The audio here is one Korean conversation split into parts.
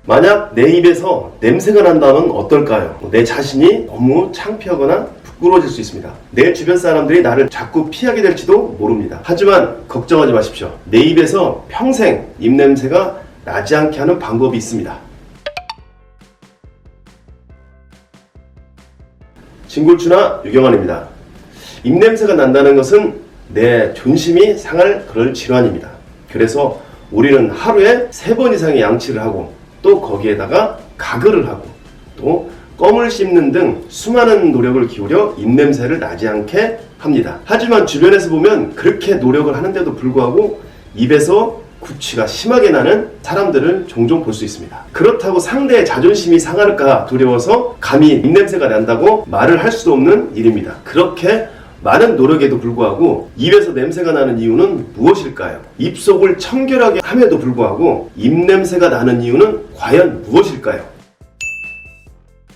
만약 내 입에서 냄새가 난다면 어떨까요? 내 자신이 너무 창피하거나 부끄러워질 수 있습니다. 내 주변 사람들이 나를 자꾸 피하게 될지도 모릅니다. 하지만 걱정하지 마십시오. 내 입에서 평생 입냄새가 나지 않게 하는 방법이 있습니다. 진골추나 유경환입니다. 입냄새가 난다는 것은 내 존심이 상할 그럴 질환입니다. 그래서 우리는 하루에 3번 이상의 양치를 하고 또 거기에다가 가글을 하고 또 껌을 씹는 등 수많은 노력을 기울여 입냄새를 나지 않게 합니다. 하지만 주변에서 보면 그렇게 노력을 하는데도 불구하고 입에서 구취가 심하게 나는 사람들을 종종 볼 수 있습니다. 그렇다고 상대의 자존심이 상할까 두려워서 감히 입냄새가 난다고 말을 할 수도 없는 일입니다. 그렇게 많은 노력에도 불구하고 입에서 냄새가 나는 이유는 무엇일까요? 입속을 청결하게 함에도 불구하고 입냄새가 나는 이유는 과연 무엇일까요?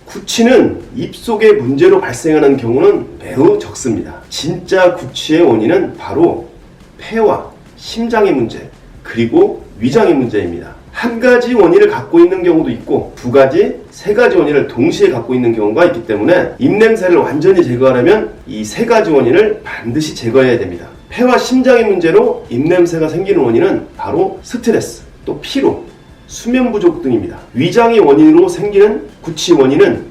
구취는 입속의 문제로 발생하는 경우는 매우 적습니다. 진짜 구취의 원인은 바로 폐와 심장의 문제, 그리고 위장의 문제입니다. 한 가지 원인을 갖고 있는 경우도 있고 2가지, 3가지 원인을 동시에 갖고 있는 경우가 있기 때문에 입냄새를 완전히 제거하려면 이 3가지 원인을 반드시 제거해야 됩니다. 폐와 심장의 문제로 입냄새가 생기는 원인은 바로 스트레스, 또 피로, 수면 부족 등입니다. 위장의 원인으로 생기는 구취 원인은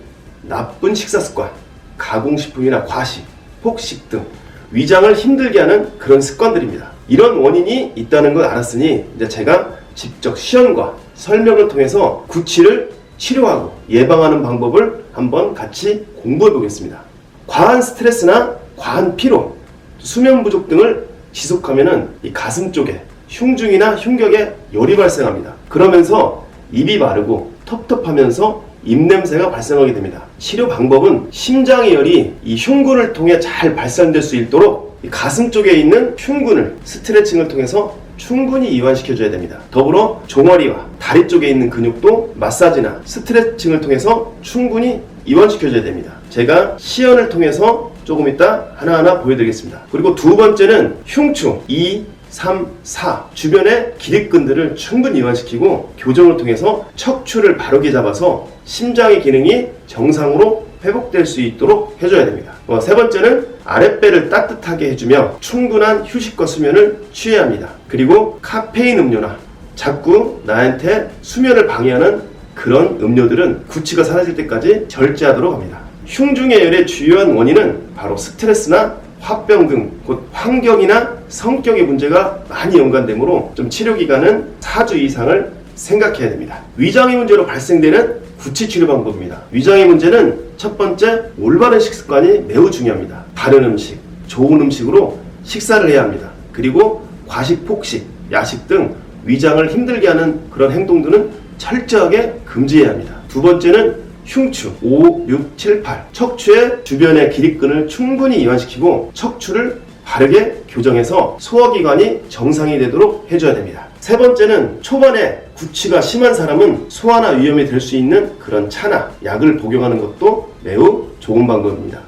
나쁜 식사 습관, 가공식품이나 과식, 폭식 등 위장을 힘들게 하는 그런 습관들입니다. 이런 원인이 있다는 걸 알았으니 이제 제가 직접 시연과 설명을 통해서 구취를 치료하고 예방하는 방법을 한번 같이 공부해 보겠습니다. 과한 스트레스나 과한 피로, 수면 부족 등을 지속하면은 이 가슴 쪽에 흉중이나 흉격에 열이 발생합니다. 그러면서 입이 마르고 텁텁하면서 입냄새가 발생하게 됩니다. 치료 방법은 심장의 열이 이 흉근을 통해 잘 발산될 수 있도록 이 가슴 쪽에 있는 흉근을 스트레칭을 통해서 충분히 이완시켜줘야 됩니다. 더불어 종아리와 다리 쪽에 있는 근육도 마사지나 스트레칭을 통해서 충분히 이완시켜줘야 됩니다. 제가 시연을 통해서 조금 이따 하나하나 보여드리겠습니다. 그리고 2번째는 흉추 2, 3, 4 주변의 기립근들을 충분히 이완시키고 교정을 통해서 척추를 바르게 잡아서 심장의 기능이 정상으로 회복될 수 있도록 해줘야 됩니다. 3번째는 아랫배를 따뜻하게 해주며 충분한 휴식과 수면을 취해야 합니다. 그리고 카페인 음료나 자꾸 나한테 수면을 방해하는 그런 음료들은 구취가 사라질 때까지 절제하도록 합니다. 흉중의 열의 주요한 원인은 바로 스트레스나 화병 등 곧 환경이나 성격의 문제가 많이 연관되므로 좀 치료기간은 4주 이상을 생각해야 됩니다. 위장의 문제로 발생되는 구취 치료 방법입니다. 위장의 문제는 첫 번째, 올바른 식습관이 매우 중요합니다. 바른 음식, 좋은 음식으로 식사를 해야 합니다. 그리고 과식, 폭식, 야식 등 위장을 힘들게 하는 그런 행동들은 철저하게 금지해야 합니다. 2번째는 흉추 5, 6, 7, 8 척추의 주변의 기립근을 충분히 이완시키고 척추를 바르게 교정해서 소화기관이 정상이 되도록 해줘야 됩니다. 3번째는 초반에 구취가 심한 사람은 소화나 위염이 될 수 있는 그런 차나 약을 복용하는 것도 매우 좋은 방법입니다.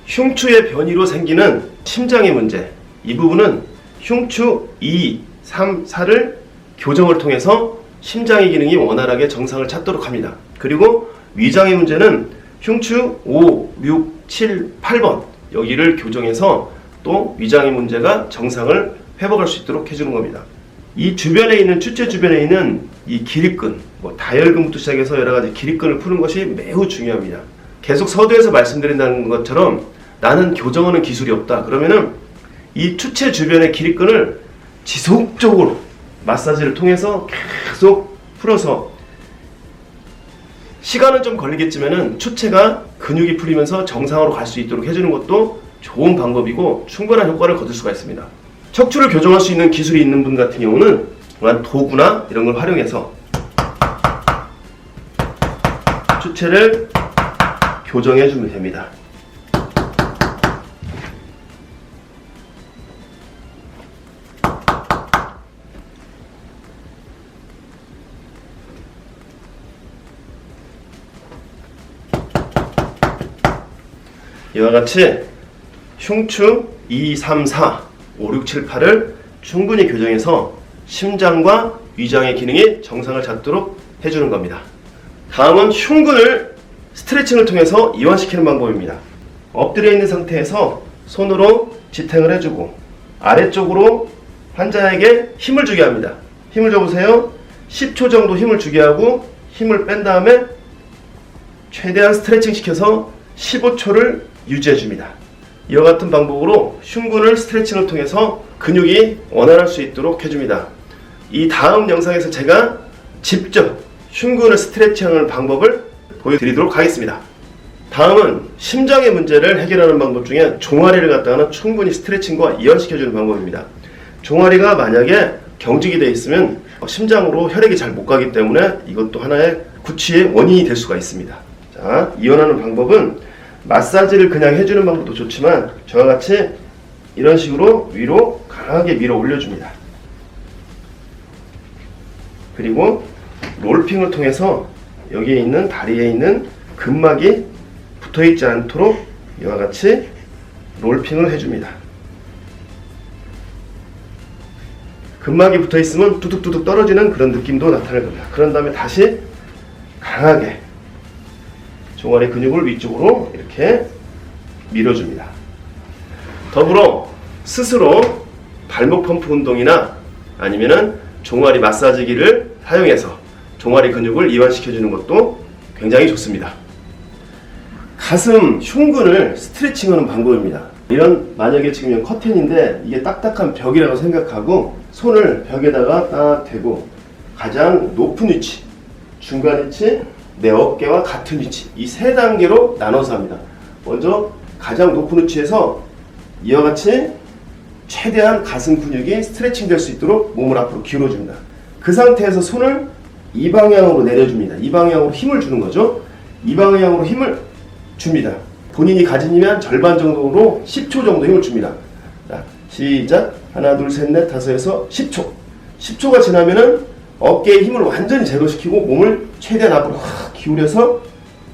흉추의 변이로 생기는 심장의 문제, 이 부분은 흉추 2, 3, 4를 교정을 통해서 심장의 기능이 원활하게 정상을 찾도록 합니다. 그리고 위장의 문제는 흉추 5, 6, 7, 8번 여기를 교정해서 또 위장의 문제가 정상을 회복할 수 있도록 해주는 겁니다. 이 주변에 있는 추체 주변에 있는 이 기립근, 다혈근부터 시작해서 여러 가지 기립근을 푸는 것이 매우 중요합니다. 계속 서두에서 말씀드린다는 것처럼 나는 교정하는 기술이 없다. 그러면은 이 추체 주변의 기립근을 지속적으로 마사지를 통해서 계속 풀어서 시간은 좀 걸리겠지만은 추체가 근육이 풀리면서 정상으로 갈 수 있도록 해주는 것도 좋은 방법이고 충분한 효과를 거둘 수가 있습니다. 척추를 교정할 수 있는 기술이 있는 분 같은 경우는 도구나 이런 걸 활용해서 추체를 교정해 주면 됩니다. 이와 같이 흉추 2, 3, 4, 5, 6, 7, 8을 충분히 교정해서 심장과 위장의 기능이 정상을 찾도록 해주는 겁니다. 다음은 흉근을 스트레칭을 통해서 이완시키는 방법입니다. 엎드려 있는 상태에서 손으로 지탱을 해주고 아래쪽으로 환자에게 힘을 주게 합니다. 힘을 줘보세요. 10초 정도 힘을 주게 하고 힘을 뺀 다음에 최대한 스트레칭 시켜서 15초를 유지해 줍니다. 이와 같은 방법으로 흉근을 스트레칭을 통해서 근육이 원활할 수 있도록 해줍니다. 이 다음 영상에서 제가 직접 흉근을 스트레칭하는 방법을 보여드리도록 하겠습니다. 다음은 심장의 문제를 해결하는 방법 중에 종아리를 갖다가는 충분히 스트레칭과 이완시켜주는 방법입니다. 종아리가 만약에 경직이 되어 있으면 심장으로 혈액이 잘 못 가기 때문에 이것도 하나의 구취의 원인이 될 수가 있습니다. 자, 이완하는 방법은 마사지를 그냥 해주는 방법도 좋지만 저와 같이 이런 식으로 위로 강하게 밀어 올려줍니다. 그리고 롤핑을 통해서 여기에 있는 다리에 있는 근막이 붙어있지 않도록 이와 같이 롤핑을 해줍니다. 근막이 붙어있으면 뚜둑뚜둑 떨어지는 그런 느낌도 나타날 겁니다. 그런 다음에 다시 강하게 종아리 근육을 위쪽으로 이렇게 밀어줍니다. 더불어 스스로 발목 펌프 운동이나 아니면은 종아리 마사지기를 사용해서 종아리 근육을 이완시켜주는 것도 굉장히 좋습니다. 가슴, 흉근을 스트레칭하는 방법입니다. 이런 만약에 지금 커튼인데 이게 딱딱한 벽이라고 생각하고 손을 벽에다가 딱 대고 가장 높은 위치, 중간 위치, 내 어깨와 같은 위치 이 세 단계로 나눠서 합니다. 먼저 가장 높은 위치에서 이와 같이 최대한 가슴 근육이 스트레칭 될 수 있도록 몸을 앞으로 기울여줍니다. 그 상태에서 손을 이 방향으로 내려줍니다. 이 방향으로 힘을 주는 거죠. 이 방향으로 힘을 줍니다. 본인이 가진 힘의 한 절반 정도로 10초 정도 힘을 줍니다. 자, 시작. 하나, 둘, 셋, 넷, 다섯에서 10초. 10초가 지나면은 어깨의 힘을 완전히 제거시키고 몸을 최대한 앞으로 확 기울여서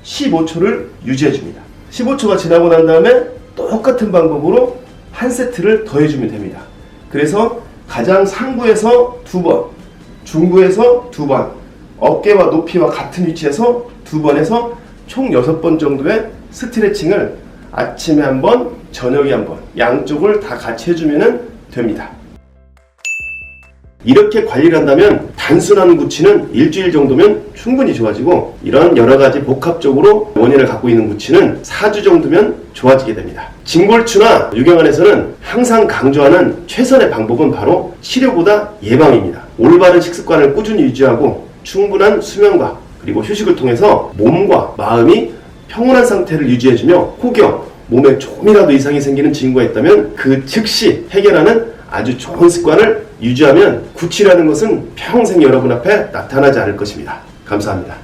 15초를 유지해 줍니다. 15초가 지나고 난 다음에 똑같은 방법으로 한 세트를 더 해주면 됩니다. 그래서 가장 상부에서 2번, 중부에서 2번, 어깨와 높이와 같은 위치에서 2번 해서 총 6번 정도의 스트레칭을 아침에 한 번, 저녁에 한 번, 양쪽을 다 같이 해주면 됩니다. 이렇게 관리를 한다면 단순한 구취는 일주일 정도면 충분히 좋아지고 이런 여러가지 복합적으로 원인을 갖고 있는 구취는 4주 정도면 좋아지게 됩니다. 진골추나 유경안에서는 항상 강조하는 최선의 방법은 바로 치료보다 예방입니다. 올바른 식습관을 꾸준히 유지하고 충분한 수면과 그리고 휴식을 통해서 몸과 마음이 평온한 상태를 유지해주며 혹여 몸에 조금이라도 이상이 생기는 징후가 있다면 그 즉시 해결하는 아주 좋은 습관을 유지하면 구취라는 것은 평생 여러분 앞에 나타나지 않을 것입니다. 감사합니다.